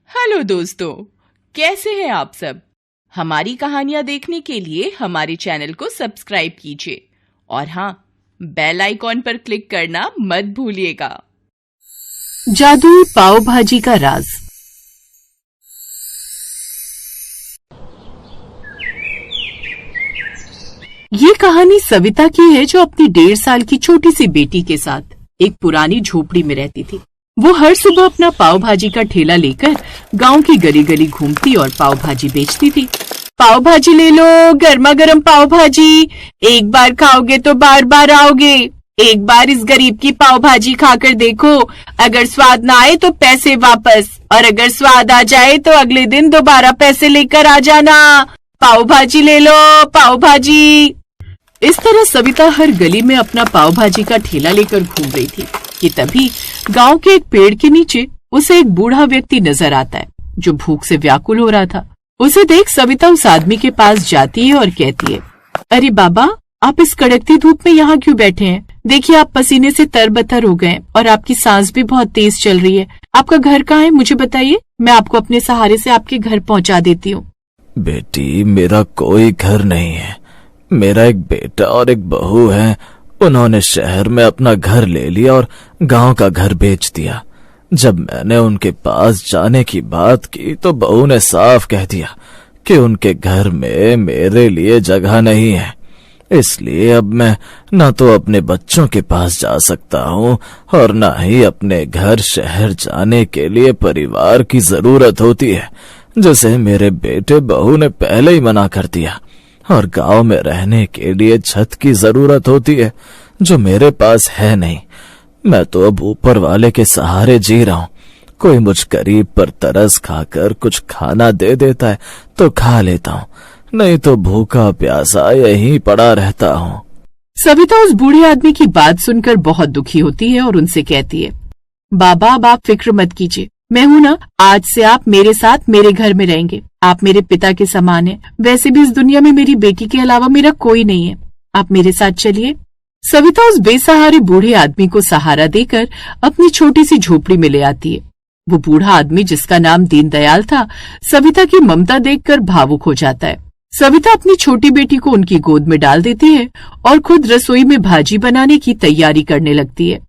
Hello दोस्तों, कैसे हैं आप सब। हमारी कहानियां देखने के लिए हमारे चैनल को सब्सक्राइब कीजिए और हाँ, बेल आइकॉन पर क्लिक करना मत भूलिएगा। जादुई पाव भाजी का राज। ये कहानी सविता की है, जो अपनी 1.5 साल की छोटी सी बेटी के साथ एक पुरानी झोपड़ी में रहती थी। वो हर सुबह अपना पाव भाजी का ठेला लेकर गांव की गली गली घूमती और पाव भाजी बेचती थी। पाव भाजी ले लो, गर्मा गर्म पाव भाजी, एक बार खाओगे तो बार बार आओगे। एक बार इस गरीब की पाव भाजी खाकर देखो, अगर स्वाद ना आए तो पैसे वापस, और अगर स्वाद आ जाए तो अगले दिन दोबारा पैसे लेकर आ जाना। पाव भाजी ले लो, पाव भाजी। इस तरह सविता हर गली में अपना पाव भाजी का ठेला लेकर घूम रही थी कि तभी गांव के एक पेड़ के नीचे उसे एक बूढ़ा व्यक्ति नजर आता है, जो भूख से व्याकुल हो रहा था। उसे देख सविता उस आदमी के पास जाती है और कहती है, अरे बाबा, आप इस कड़कती धूप में यहाँ क्यों बैठे हैं? देखिए, आप पसीने से तरबतर हो गए और आपकी सांस भी बहुत तेज चल रही है। आपका घर कहाँ है, मुझे बताइए, मैं आपको अपने सहारे से आपके घर पहुँचा देती हूँ। बेटी, मेरा कोई घर नहीं है। मेरा एक बेटा और एक बहू है। उन्होंने शहर में अपना घर ले लिया और गांव का घर बेच दिया। जब मैंने उनके पास जाने की बात की तो बहू ने साफ कह दिया कि उनके घर में मेरे लिए जगह नहीं है। इसलिए अब मैं न तो अपने बच्चों के पास जा सकता हूँ और न ही अपने घर शहर जाने के लिए परिवार की जरूरत होती है, जिसे मेरे बेटे बहू ने पहले ही मना कर दिया। और गांव में रहने के लिए छत की जरूरत होती है, जो मेरे पास है नहीं। मैं तो अब ऊपर वाले के सहारे जी रहा हूँ। कोई मुझ गरीब पर तरस खाकर कुछ खाना दे देता है तो खा लेता हूँ, नहीं तो भूखा प्यासा यहीं पड़ा रहता हूँ। सविता उस बूढ़े आदमी की बात सुनकर बहुत दुखी होती है और उनसे कहती है, बाबा, अब आप फिक्र मत कीजिए, मैं हूं ना, आज से आप मेरे साथ मेरे घर में रहेंगे। आप मेरे पिता के समान हैं। वैसे भी इस दुनिया में मेरी बेटी के अलावा मेरा कोई नहीं है। आप मेरे साथ चलिए। सविता उस बेसहारे बूढ़े आदमी को सहारा देकर अपनी छोटी सी झोपड़ी में ले आती है। वो बूढ़ा आदमी, जिसका नाम दीनदयाल था, सविता की ममता देखकर भावुक हो जाता है। सविता अपनी छोटी बेटी को उनकी गोद में डाल देती है और खुद रसोई में भाजी बनाने की तैयारी करने लगती है।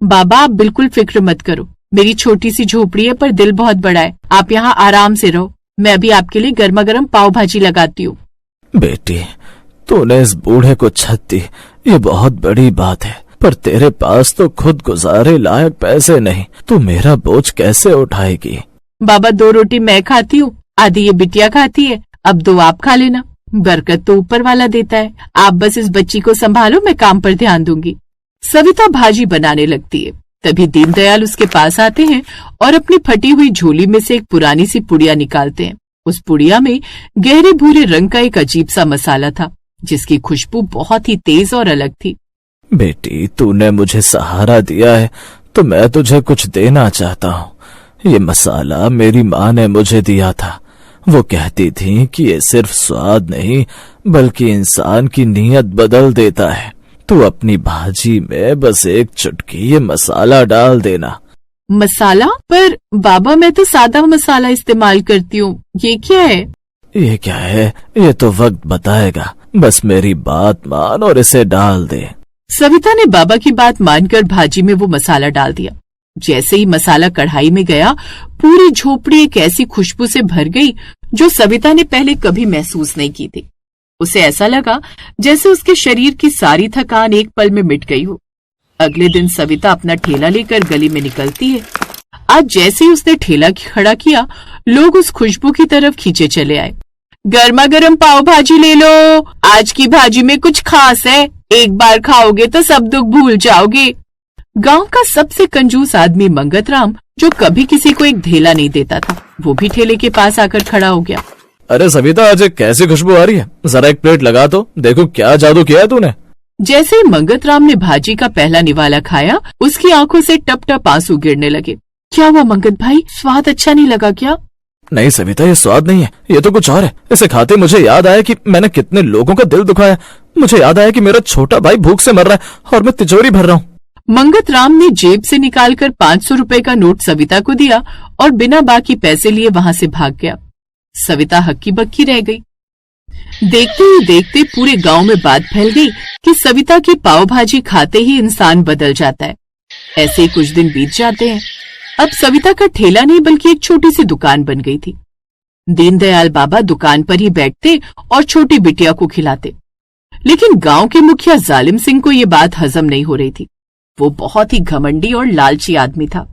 बाबा, आप बिल्कुल फिक्र मत करो, मेरी छोटी सी झोपड़ी है पर दिल बहुत बड़ा है। आप यहाँ आराम से रहो, मैं अभी आपके लिए गर्मा गर्म पाव भाजी लगाती हूँ। बेटी, तूने इस बूढ़े को छत दी, ये बहुत बड़ी बात है, पर तेरे पास तो खुद गुजारे लायक पैसे नहीं। तू मेरा बोझ कैसे उठाएगी? बाबा, 2 रोटी मैं खाती हूँ, आधी ये बिटिया खाती है, अब 2 आप खा लेना। बरकत तो ऊपर वाला देता है। आप बस इस बच्ची को संभालो, मैं काम पर ध्यान दूंगी। सविता भाजी बनाने लगती है। तभी दीनदयाल उसके पास आते हैं और अपनी फटी हुई झोली में से एक पुरानी सी पुड़िया निकालते हैं। उस पुड़िया में गहरे भूरे रंग का एक अजीब सा मसाला था, जिसकी खुशबू बहुत ही तेज और अलग थी। बेटी, तूने मुझे सहारा दिया है तो मैं तुझे कुछ देना चाहता हूँ। ये मसाला मेरी माँ ने मुझे दिया था। वो कहती थी कि ये सिर्फ स्वाद नहीं, बल्कि इंसान की नीयत बदल देता है। तू अपनी भाजी में बस एक चुटकी ये मसाला डाल देना। मसाला? पर बाबा, मैं तो सादा मसाला इस्तेमाल करती हूँ, ये क्या है? ये क्या है, ये तो वक्त बताएगा। बस मेरी बात मान और इसे डाल दे। सविता ने बाबा की बात मानकर भाजी में वो मसाला डाल दिया। जैसे ही मसाला कढ़ाई में गया, पूरी झोपड़ी एक ऐसी खुशबू से भर गई जो सविता ने पहले कभी महसूस नहीं की थी। उसे ऐसा लगा जैसे उसके शरीर की सारी थकान एक पल में मिट गई हो। अगले दिन सविता अपना ठेला लेकर गली में निकलती है। आज जैसे ही उसने ठेला खड़ा किया, लोग उस खुशबू की तरफ खींचे चले आए। गर्मा गर्म पाव भाजी ले लो, आज की भाजी में कुछ खास है, एक बार खाओगे तो सब दुख भूल जाओगे। गांव का सबसे कंजूस आदमी मंगतराम, जो कभी किसी को एक धेला नहीं देता था, वो भी ठेले के पास आकर खड़ा हो गया। अरे सविता, आज कैसी खुशबू आ रही है, जरा एक प्लेट लगा तो देखो क्या जादू किया है तूने। जैसे ही मंगतराम ने भाजी का पहला निवाला खाया, उसकी आंखों से टप टप आंसू गिरने लगे। क्या हुआ मंगत भाई, स्वाद अच्छा नहीं लगा क्या? नहीं सविता, ये स्वाद नहीं है, ये तो कुछ और है। इसे खाते मुझे याद आया कि मैंने कितने लोगों का दिल दुखाया। मुझे याद आया कि मेरा छोटा भाई भूख से मर रहा है और मैं तिजोरी भर रहा हूँ। मंगत राम ने जेब से निकालकर 500 रुपए का नोट सविता को दिया और बिना बाकी पैसे लिए वहां से भाग गया। सविता हक्की बक्की रह गई। देखते ही देखते पूरे गांव में बात फैल गई कि सविता की पाव भाजी खाते ही इंसान बदल जाता है। ऐसे ही कुछ दिन बीत जाते हैं। अब सविता का ठेला नहीं बल्कि एक छोटी सी दुकान बन गई थी। दीनदयाल बाबा दुकान पर ही बैठते और छोटी बिटिया को खिलाते। लेकिन गांव के मुखिया जालिम सिंह को ये बात हजम नहीं हो रही थी। वो बहुत ही घमंडी और लालची आदमी था।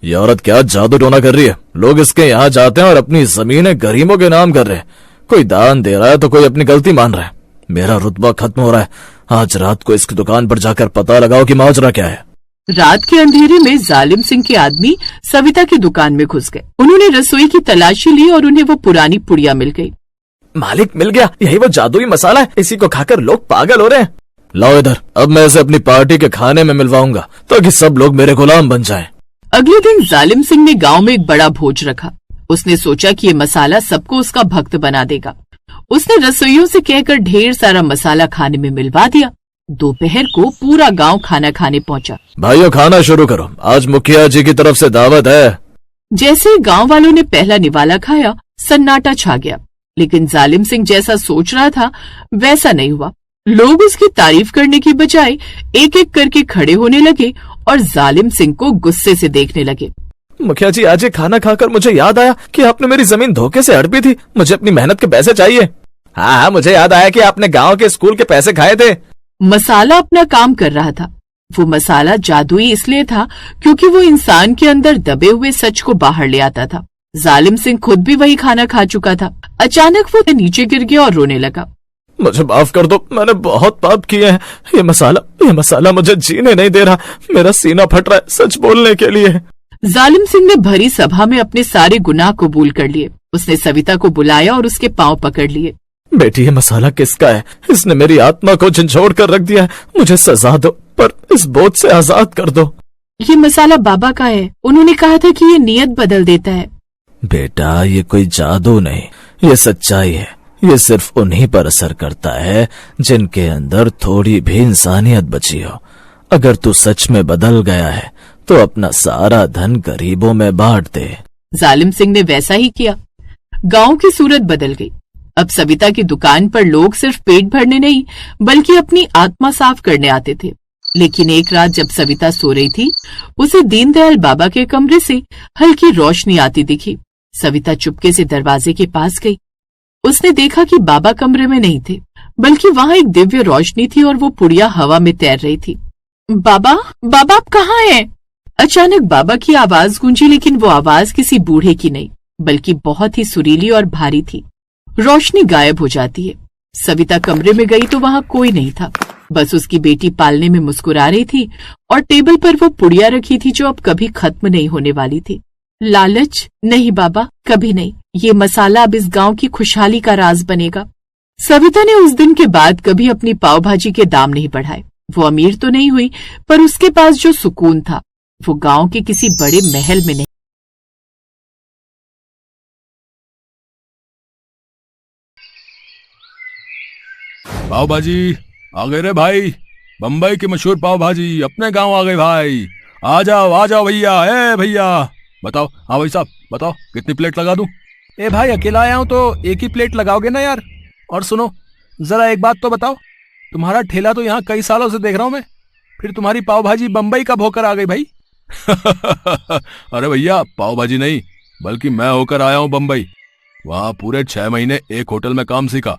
ये औरत क्या जादू टोना कर रही है? लोग इसके यहाँ जाते हैं और अपनी जमीनें गरीबों के नाम कर रहे हैं। कोई दान दे रहा है तो कोई अपनी गलती मान रहा है। मेरा रुतबा खत्म हो रहा है। आज रात को इसकी दुकान पर जाकर पता लगाओ कि माजरा क्या है। रात के अंधेरे में जालिम सिंह के आदमी सविता की दुकान में घुस गए। उन्होंने रसोई की तलाशी ली और उन्हें वो पुरानी पुड़िया मिल गई। मालिक, मिल गया। यही वो जादुई मसाला है। इसी को खाकर लोग पागल हो रहे हैं। लाओ इधर। अब मैं इसे अपनी पार्टी के खाने में मिलवाऊंगा ताकि सब लोग मेरे गुलाम बन जाएं। अगले दिन जालिम सिंह ने गांव में एक बड़ा भोज रखा। उसने सोचा कि ये मसाला सबको उसका भक्त बना देगा। उसने रसोइयों से कहकर ढेर सारा मसाला खाने में मिलवा दिया। दोपहर को पूरा गांव खाना खाने पहुंचा। भाइयों, खाना शुरू करो। आज मुखिया जी की तरफ से दावत है। जैसे ही गांव वालों ने पहला निवाला खाया, सन्नाटा छा गया। लेकिन जालिम सिंह जैसा सोच रहा था वैसा नहीं हुआ। लोग उसकी तारीफ करने की बजाय एक एक करके खड़े होने लगे और जालिम सिंह को गुस्से से देखने लगे। मुखिया जी, आज ये खाना खाकर मुझे याद आया कि आपने मेरी जमीन धोखे से हड़पी थी। मुझे अपनी मेहनत के पैसे चाहिए। हाँ, मुझे याद आया कि आपने गांव के स्कूल के पैसे खाए थे। मसाला अपना काम कर रहा था। वो मसाला जादुई इसलिए था क्योंकि वो इंसान के अंदर दबे हुए सच को बाहर ले आता था। जालिम सिंह खुद भी वही खाना खा चुका था। अचानक वो नीचे गिर गया और रोने लगा। मुझे माफ कर दो, मैंने बहुत पाप किए हैं। ये मसाला मुझे जीने नहीं दे रहा। मेरा सीना फट रहा है सच बोलने के लिए। जालिम सिंह ने भरी सभा में अपने सारे गुनाह कबूल कर लिए। उसने सविता को बुलाया और उसके पांव पकड़ लिए। बेटी, ये मसाला किसका है? इसने मेरी आत्मा को झंझोड़ कर रख दिया है। मुझे सजा दो, पर इस बोझ से आजाद कर दो। ये मसाला बाबा का है। उन्होंने कहा था कि ये नियत बदल देता है। बेटा, ये कोई जादू नहीं, ये सच्चाई है। ये सिर्फ उन्हीं पर असर करता है जिनके अंदर थोड़ी भी इंसानियत बची हो। अगर तू सच में बदल गया है तो अपना सारा धन गरीबों में बांट दे। जालिम सिंह ने वैसा ही किया। गांव की सूरत बदल गई। अब सविता की दुकान पर लोग सिर्फ पेट भरने नहीं बल्कि अपनी आत्मा साफ करने आते थे। लेकिन एक रात जब सविता सो रही थी, उसे दीनदयाल बाबा के कमरे से हल्की रोशनी आती दिखी। सविता चुपके से दरवाजे के पास गई। उसने देखा कि बाबा कमरे में नहीं थे, बल्कि वहां एक दिव्य रोशनी थी और वो पुड़िया हवा में तैर रही थी। बाबा, बाबा आप कहाँ हैं? अचानक बाबा की आवाज गूंजी, लेकिन वो आवाज किसी बूढ़े की नहीं बल्कि बहुत ही सुरीली और भारी थी। रोशनी गायब हो जाती है। सविता कमरे में गई तो वहां कोई नहीं था। बस उसकी बेटी पालने में मुस्कुरा रही थी और टेबल पर वो पुड़िया रखी थी जो अब कभी खत्म नहीं होने वाली थी। लालच नहीं बाबा, कभी नहीं। ये मसाला अब इस गांव की खुशहाली का राज बनेगा। सविता ने उस दिन के बाद कभी अपनी पाव भाजी के दाम नहीं बढ़ाए। वो अमीर तो नहीं हुई, पर उसके पास जो सुकून था वो गांव के किसी बड़े महल में नहीं। पाव भाजी आ गए रे भाई। बम्बई की मशहूर पाव भाजी अपने गांव आ गई भाई। आ जाओ भैया। ए भैया बताओ। हाँ भाई साहब बताओ, कितनी प्लेट लगा दूं? ए भाई, अकेला आया हूं तो एक ही प्लेट लगाओगे ना यार। और सुनो, जरा एक बात तो बताओ, तुम्हारा ठेला तो यहाँ कई सालों से देख रहा हूं मैं, फिर तुम्हारी पाव भाजी बम्बई कब होकर आ गई भाई? अरे भैया, पाव भाजी नहीं बल्कि मैं होकर आया हूं बम्बई। वहां पूरे 6 महीने एक होटल में काम सीखा।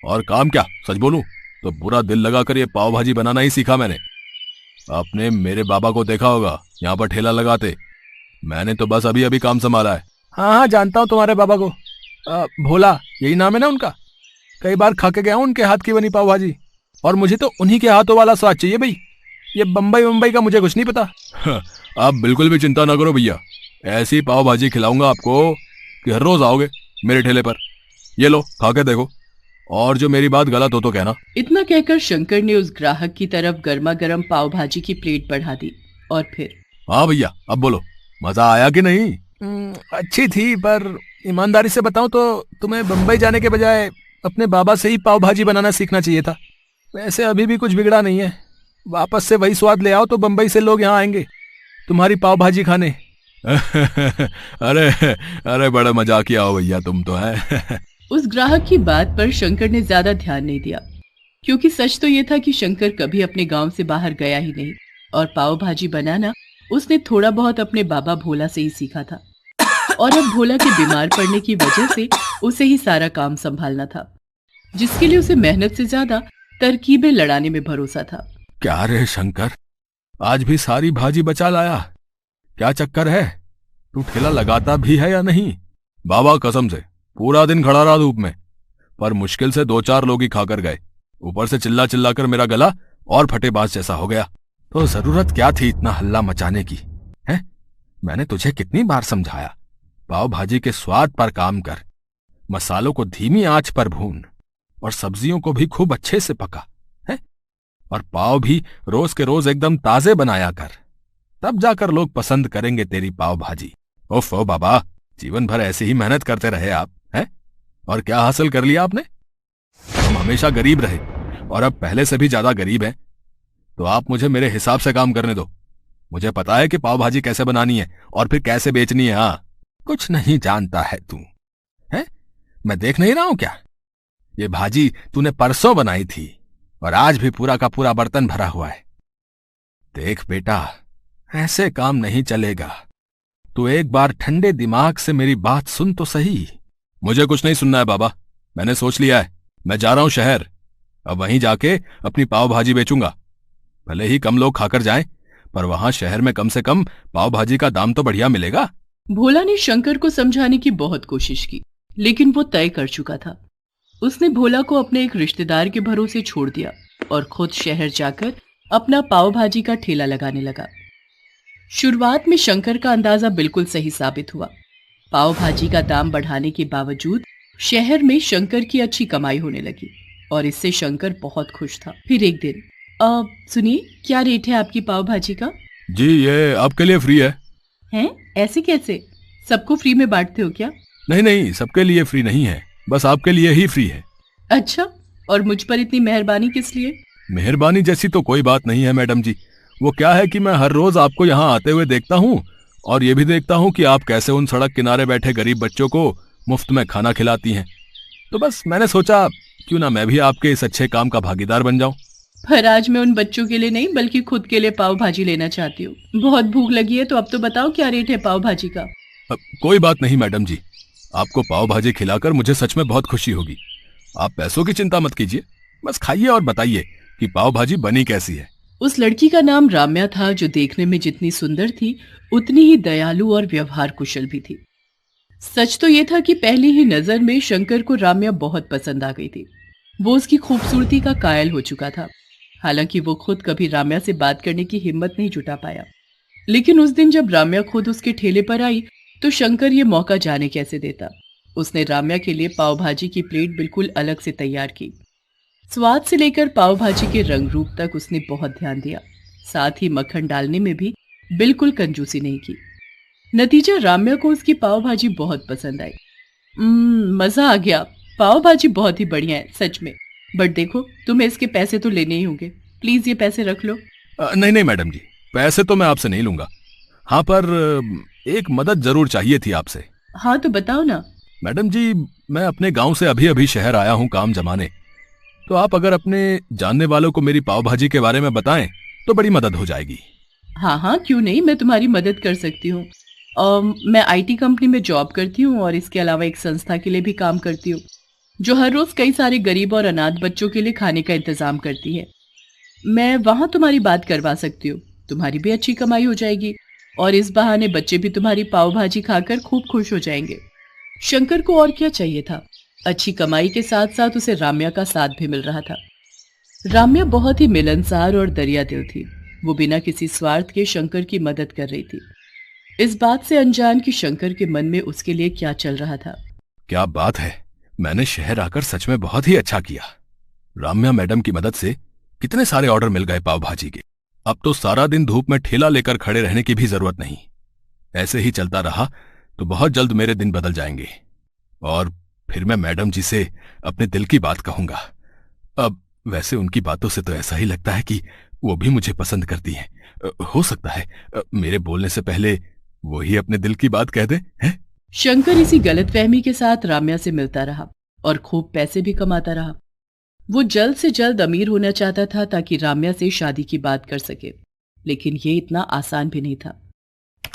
और काम क्या, सच बोलूं तो पूरा दिल लगाकर ये पाव भाजी बनाना ही सीखा मैंने। आपने मेरे बाबा को देखा होगा यहाँ पर ठेला लगाते। मैंने तो बस अभी अभी काम संभाला है। हाँ, जानता हूँ तुम्हारे बाबा को। भोला यही नाम है ना उनका? कई बार खा के गया हूँ उनके हाथ की बनी पाव भाजी, और मुझे तो उन्हीं के हाथों वाला स्वाद चाहिए भाई। ये बम्बई का मुझे कुछ नहीं पता। आप बिल्कुल भी चिंता ना करो भैया, ऐसी पाव भाजी खिलाऊंगा आपको कि हर रोज आओगे मेरे ठेले पर। ये लो, खा के देखो, और जो मेरी बात गलत हो तो कहना। इतना कहकर शंकर ने उस ग्राहक की तरफ गर्मा गर्म पाव भाजी की प्लेट बढ़ा दी और फिर, हाँ भैया अब बोलो, मजा आया कि नहीं? अच्छी थी, पर ईमानदारी से बताऊं तो तुम्हें बम्बई जाने के बजाय अपने बाबा से ही पाव भाजी बनाना सीखना चाहिए था। वैसे अभी भी कुछ बिगड़ा नहीं है, वापस से वही स्वाद ले आओ तो बंबई से लोग यहाँ आएंगे तुम्हारी पाव भाजी खाने। अरे अरे बड़ा मजाकिया हो भैया तुम तो है। उस ग्राहक की बात पर शंकर ने ज्यादा ध्यान नहीं दिया, क्योंकि सच तो ये था कि शंकर कभी अपने गांव से बाहर गया ही नहीं और पाव भाजी बनाना उसने थोड़ा बहुत अपने बाबा भोला से ही सीखा था। और अब भोला के बीमार पड़ने की वजह से उसे ही सारा काम संभालना था, जिसके लिए उसे मेहनत से ज्यादा तरकीबें लड़ाने में भरोसा था। क्या रे शंकर, आज भी सारी भाजी बचा लाया? क्या चक्कर है? तू ठेला लगाता भी है या नहीं? बाबा कसम से पूरा दिन खड़ा रहा धूप में, पर मुश्किल से 2-4 लोग ही खाकर गए। ऊपर से चिल्ला चिल्ला कर मेरा गला और फटेबाज जैसा हो गया। तो जरूरत क्या थी इतना हल्ला मचाने की? है मैंने तुझे कितनी बार समझाया, पाव भाजी के स्वाद पर काम कर, मसालों को धीमी आंच पर भून और सब्जियों को भी खूब अच्छे से पका है, और पाव भी रोज के रोज एकदम ताजे बनाया कर, तब जाकर लोग पसंद करेंगे तेरी पाव भाजी। ओफो बाबा, जीवन भर ऐसे ही मेहनत करते रहे आप हैं, और क्या हासिल कर लिया आपने? हम हमेशा गरीब रहे और अब पहले से भी ज्यादा गरीब हैं। तो आप मुझे मेरे हिसाब से काम करने दो। मुझे पता है कि पाव भाजी कैसे बनानी है और फिर कैसे बेचनी है। हाँ, कुछ नहीं जानता है तू, है? मैं देख नहीं रहा हूं क्या? ये भाजी तूने परसों बनाई थी और आज भी पूरा का पूरा बर्तन भरा हुआ है। देख बेटा, ऐसे काम नहीं चलेगा। तू एक बार ठंडे दिमाग से मेरी बात सुन तो सही। मुझे कुछ नहीं सुनना है बाबा, मैंने सोच लिया है। मैं जा रहा हूं शहर, अब वहीं जाके अपनी पाव भाजी बेचूंगा। भले ही कम लोग खाकर जाएं, पर वहां शहर में कम से कम पाव भाजी का दाम तो बढ़िया मिलेगा। भोला ने शंकर को समझाने की बहुत कोशिश की, लेकिन वो तय कर चुका था। उसने भोला को अपने एक रिश्तेदार के भरोसे छोड़ दिया और खुद शहर जाकर अपना पाव भाजी का ठेला लगाने लगा। शुरुआत में शंकर का अंदाजा बिल्कुल सही साबित हुआ। पाव भाजी का दाम बढ़ाने के बावजूद शहर में शंकर की अच्छी कमाई होने लगी और इससे शंकर बहुत खुश था। फिर एक दिन, सुनिए, क्या रेट है आपकी पाव भाजी का? जी, ये आपके लिए फ्री है। हैं? ऐसे कैसे? सबको फ्री में बांटते हो क्या? नहीं नहीं, सबके लिए फ्री नहीं है, बस आपके लिए ही फ्री है। अच्छा, और मुझ पर इतनी मेहरबानी किस लिए? मेहरबानी जैसी तो कोई बात नहीं है मैडम जी। वो क्या है कि मैं हर रोज आपको यहाँ आते हुए देखता हूँ और ये भी देखता हूँ कि आप कैसे उन सड़क किनारे बैठे गरीब बच्चों को मुफ्त में खाना खिलाती हैं। तो बस मैंने सोचा क्यों ना मैं भी आपके इस अच्छे काम का भागीदार बन जाऊं। पर आज मैं उन बच्चों के लिए नहीं बल्कि खुद के लिए पाव भाजी लेना चाहती हूँ। बहुत भूख लगी है, तो अब तो बताओ क्या रेट है पाव भाजी का? कोई बात नहीं मैडम जी, आपको पाव भाजी खिलाकर मुझे सच में बहुत खुशी होगी। आप पैसों की चिंता मत कीजिए, बस खाइए और बताइए कि पाव भाजी बनी कैसी है। उस लड़की का नाम राम्या था, जो देखने में जितनी सुंदर थी उतनी ही दयालु और व्यवहार कुशल भी थी। सच तो ये था कि पहली ही नजर में शंकर को राम्या बहुत पसंद आ गई थी। वो उसकी खूबसूरती का कायल हो चुका था। हालांकि वो खुद कभी राम्या से बात करने की हिम्मत नहीं जुटा पाया, लेकिन उस दिन जब राम्या खुद उसके ठेले पर आई तो शंकर ये मौका जाने कैसे देता। उसने राम्या के लिए पाव भाजी की प्लेट बिल्कुल अलग से तैयार की। स्वाद से लेकर पाव भाजी के रंग रूप तक उसने बहुत ध्यान दिया, साथ ही मक्खन डालने में भी बिल्कुल कंजूसी नहीं की। नतीजा, राम्या को उसकी पाव भाजी बहुत पसंद आई। मजा आ गया, पाव भाजी बहुत ही बढ़िया है सच में। बट देखो, तुम्हें इसके पैसे तो लेने ही होंगे, प्लीज ये पैसे रख लो। नहीं नहीं मैडम जी, पैसे तो मैं आपसे नहीं लूंगा। हाँ, पर एक मदद जरूर चाहिए थी आपसे। हाँ तो बताओ ना। मैडम जी, मैं अपने गांव से अभी अभी शहर आया हूँ काम जमाने, तो आप अगर अपने जानने वालों को मेरी पाव भाजी के बारे में बताएं तो बड़ी मदद हो जाएगी। हाँ हाँ, क्यों नहीं, मैं तुम्हारी मदद कर सकती हूँ। मैं आईटी कंपनी में जॉब करती हूँ और इसके अलावा एक संस्था के लिए भी काम करती हूँ, जो हर रोज कई सारे गरीब और अनाथ बच्चों के लिए खाने का इंतजाम करती है। मैं वहां तुम्हारी बात करवा सकती हूँ, तुम्हारी भी अच्छी कमाई हो जाएगी और इस बहाने बच्चे भी तुम्हारी पाव भाजी खाकर खूब खुश हो जाएंगे। शंकर को और क्या चाहिए था? अच्छी कमाई के साथ साथ उसे राम्या का साथ भी मिल रहा था। राम्या बहुत ही मिलनसार और दरियादिल थी। वो बिना किसी स्वार्थ के शंकर की मदद कर रही थी, इस बात से अनजान कि शंकर के मन में उसके लिए क्या चल रहा था। क्या बात है, मैंने शहर आकर सच में बहुत ही अच्छा किया। राम्या मैडम की मदद से कितने सारे ऑर्डर मिल गए पाव भाजी के। अब तो सारा दिन धूप में ठेला लेकर खड़े रहने की भी जरूरत नहीं। ऐसे ही चलता रहा तो बहुत जल्द मेरे दिन बदल जाएंगे और फिर मैं मैडम जी से अपने दिल की बात कहूंगा। अब वैसे उनकी बातों से तो ऐसा ही लगता है कि वो भी मुझे पसंद करती है। हो सकता है मेरे बोलने से पहले वो ही अपने दिल की बात कह दे, हैं? शंकर इसी गलतफहमी के साथ राम्या से मिलता रहा और खूब पैसे भी कमाता रहा। वो जल्द से जल्द अमीर होना चाहता था ताकि राम्या से शादी की बात कर सके, लेकिन ये इतना आसान भी नहीं था।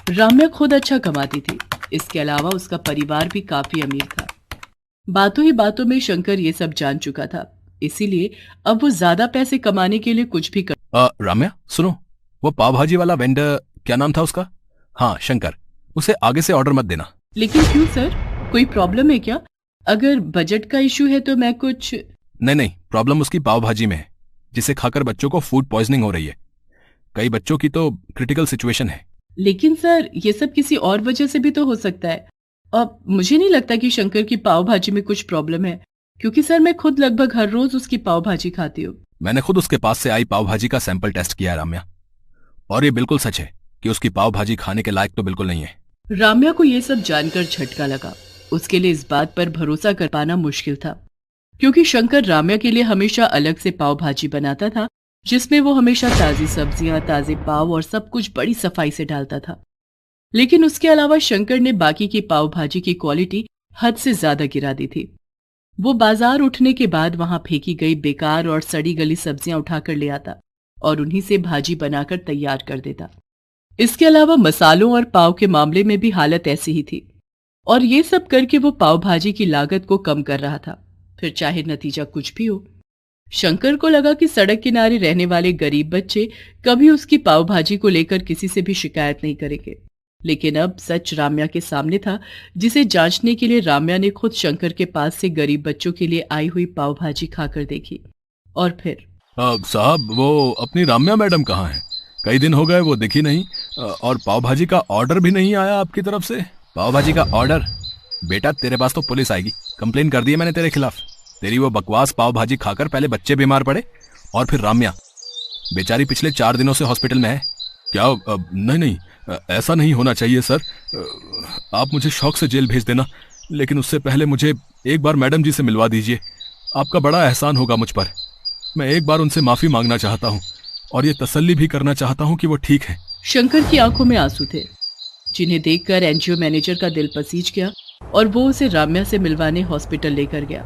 राम्या खुद अच्छा कमाती थी, इसके अलावा उसका परिवार भी काफी अमीर था। बातों ही बातों में शंकर ये सब जान चुका था, इसीलिए अब वो ज्यादा पैसे कमाने के लिए कुछ भी कर। राम्या सुनो, वो पाव भाजी वाला वेंडर, क्या नाम था उसका? हाँ शंकर, उसे आगे से ऑर्डर मत देना। लेकिन क्यों सर, कोई प्रॉब्लम है क्या? अगर बजट का इशू है तो मैं कुछ। नहीं, प्रॉब्लम उसकी पाव भाजी में है, जिसे खाकर बच्चों को फूड पॉइजनिंग हो रही है। कई बच्चों की तो क्रिटिकल सिचुएशन है। लेकिन सर, ये सब किसी और वजह से भी तो हो सकता है। अब मुझे नहीं लगता कि शंकर की पाव भाजी में कुछ प्रॉब्लम है, क्योंकि सर मैं खुद लगभग हर रोज उसकी पाव भाजी खाती हूँ। मैंने खुद उसके पास से आई पाव भाजी का सैंपल टेस्ट किया है राम्या, और ये बिल्कुल सच है कि उसकी पाव भाजी खाने के लायक तो बिल्कुल नहीं है। राम्या को ये सब जानकर झटका लगा। उसके लिए इस बात पर भरोसा कर पाना मुश्किल था, क्योंकि शंकर राम्या के लिए हमेशा अलग से पाव भाजी बनाता था, जिसमें वो हमेशा ताजी सब्जियां, ताजे पाव और सब कुछ बड़ी सफाई से डालता था। लेकिन उसके अलावा शंकर ने बाकी की पाव भाजी की क्वालिटी हद से ज्यादा गिरा दी थी। वो बाजार उठने के बाद वहां फेंकी गई बेकार और सड़ी गली सब्जियां उठाकर ले आता और उन्हीं से भाजी बनाकर तैयार कर देता। इसके अलावा मसालों और पाव के मामले में भी हालत ऐसी ही थी, और ये सब करके वो पाव भाजी की लागत को कम कर रहा था, फिर चाहे नतीजा कुछ भी हो। शंकर को लगा कि सड़क किनारे रहने वाले गरीब बच्चे कभी उसकी पाव भाजी को लेकर किसी से भी शिकायत नहीं करेंगे। लेकिन अब सच राम्या के सामने था, जिसे जांचने के लिए राम्या ने खुद शंकर के पास से गरीब बच्चों के लिए आई हुई पाव भाजी खाकर देखी। और फिर साहब, वो अपनी राम्या मैडम कहाँ है? कई दिन हो गए वो दिखी नहीं, और पाव भाजी का ऑर्डर भी नहीं आया आपकी तरफ से। पाव भाजी का ऑर्डर? बेटा तेरे पास तो पुलिस आएगी, कंप्लेन कर दी है मैंने तेरे खिलाफ। तेरी वो बकवास पाव भाजी खाकर पहले बच्चे बीमार पड़े, और फिर राम्या बेचारी पिछले 4 दिनों से हॉस्पिटल में है। क्या? नहीं, ऐसा नहीं होना चाहिए सर। आप मुझे शौक से जेल भेज देना, लेकिन उससे पहले मुझे एक बार मैडम जी से मिलवा दीजिए। आपका बड़ा एहसान होगा मुझ पर। मैं एक बार उनसे माफी मांगना चाहता हूँ, और ये तसल्ली भी करना चाहता हूँ कि वो ठीक है। शंकर की आंखों में आंसू थे, जिन्हें देखकर एनजीओ मैनेजर का दिल पसीज गया और वो उसे राम्या से मिलवाने हॉस्पिटल लेकर गया।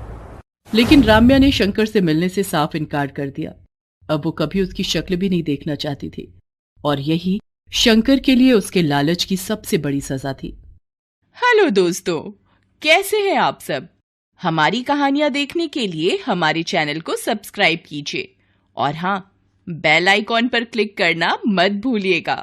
लेकिन राम्या ने शंकर से मिलने से साफ इनकार कर दिया। अब वो कभी उसकी शक्ल भी नहीं देखना चाहती थी, और यही शंकर के लिए उसके लालच की सबसे बड़ी सजा थी। हेलो दोस्तों, कैसे हैं आप सब? हमारी कहानियां देखने के लिए हमारे चैनल को सब्सक्राइब कीजिए और हाँ, बेल आइकॉन पर क्लिक करना मत भूलिएगा।